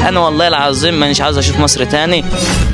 انا والله العظيم مانيش عاوز اشوف مصر تاني.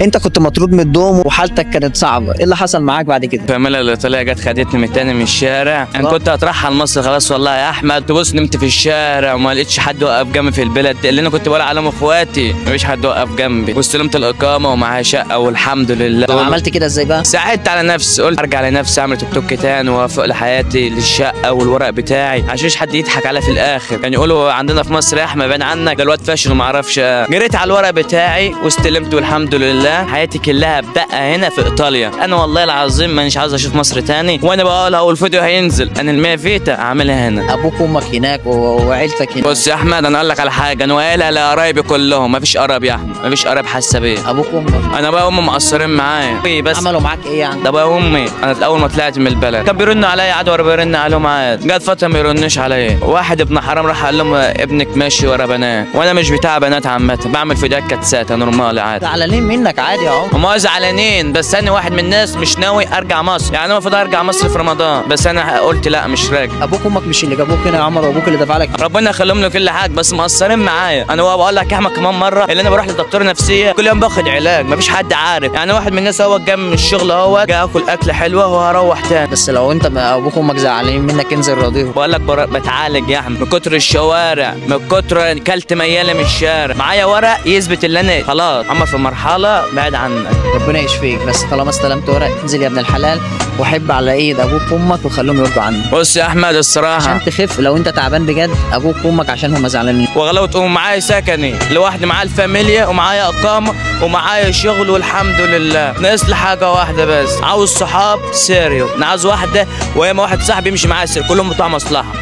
انت كنت مطرود من الدوم وحالتك كانت صعبه، ايه اللي حصل معاك بعد كده؟ الفاميليا الايطاليه جت خدتني من تاني من الشارع. انا كنت هترحل مصر خلاص والله يا احمد. تبص نمت في الشارع وما لقيتش حد وقف جنبي في البلد اللي انا كنت بقول عليهم اخواتي، مفيش حد وقف جنبي، واستلمت الاقامه ومعايا شقه والحمد لله. طب عملت كده ازاي بقى؟ ساعدت على نفسي، قلت ارجع لنفسي اعمل توك توك تاني وافق لحياتي للشقه والورق بتاعي عشان مش حد يضحك عليا في الاخر. يعني يقولوا عندنا في مصر يا احمد بعيد عنك ده الواد فاشل وما اعرفش. جريت على الورق بتاعي واستلمت والحمد لله. حياتي كلها بقى هنا في ايطاليا. انا والله العظيم مانيش عاوز اشوف مصر تاني، وانا بقولها والفيديو هينزل انا المية فيتا اعملها هنا. ابوك وامك هناك وعيلتك هناك. بص يا احمد انا اقول لك على حاجه، انا قايلها لقرايبي كلهم، مفيش قرايب يا احمد، مفيش قرايب حاسه بيا. ابوك وامك انا بقى امي مقصرين معايا بس. عملوا معاك ايه يعني؟ ده بقى امي انا اول ما طلعت من البلد كان بيرنوا عليا عاد ورا بيرن عليهم عاد. جت فتره ما يرنوش عليا. واحد ابن حرام راح قال لهم ابنك ماشي ورا بنات، وانا مش بتاع بنات عامه، بعمل فيديوهات كاتسات نورمال عادي. زعلانين منك عادي يا عمر. هم زعلانين بس انا واحد من الناس مش ناوي ارجع مصر. يعني انا المفروض ارجع مصر في رمضان بس انا قلت لا مش راجع. ابوك وامك مش اللي جابوك هنا يا عمر، وابوك اللي دفع لك. ربنا يخليهم له كل حاجه بس مقصرين معايا. انا بقول لك يا احمد كمان مره اللي انا بروح لدكتور نفسيه كل يوم باخد علاج، مفيش حد عارف. يعني واحد من الناس هو جاي من الشغل اهو جاي اكل اكله حلوه وهروح تاني. بس لو انت ابوك وامك زعلانين منك انزل راضيهم. بقول لك بتعالج يا احمد من كتر الشوارع، من كتر كلت مياله من الشارع. معايا ورق يثبت ان انا خلاص اما في مرحله بعيد عنك. ربنا يشفيك، بس طالما استلمت ورق انزل يا ابن الحلال وحب على ايد ابوك وامك وخليهم يرضوا عنك. بص يا احمد الصراحه عشان تخف لو انت تعبان بجد ابوك وامك عشان هم زعلانين. وغلوت معايا سكني لوحدي، معايا الفاميليا ومعايا اقامه ومعايا شغل والحمد لله. ناقص لي حاجه واحده بس، عاوز صحاب سيريو. انا عاوز واحده وياما واحد صاحبي يمشي معايا كلهم بتوع مصلحه.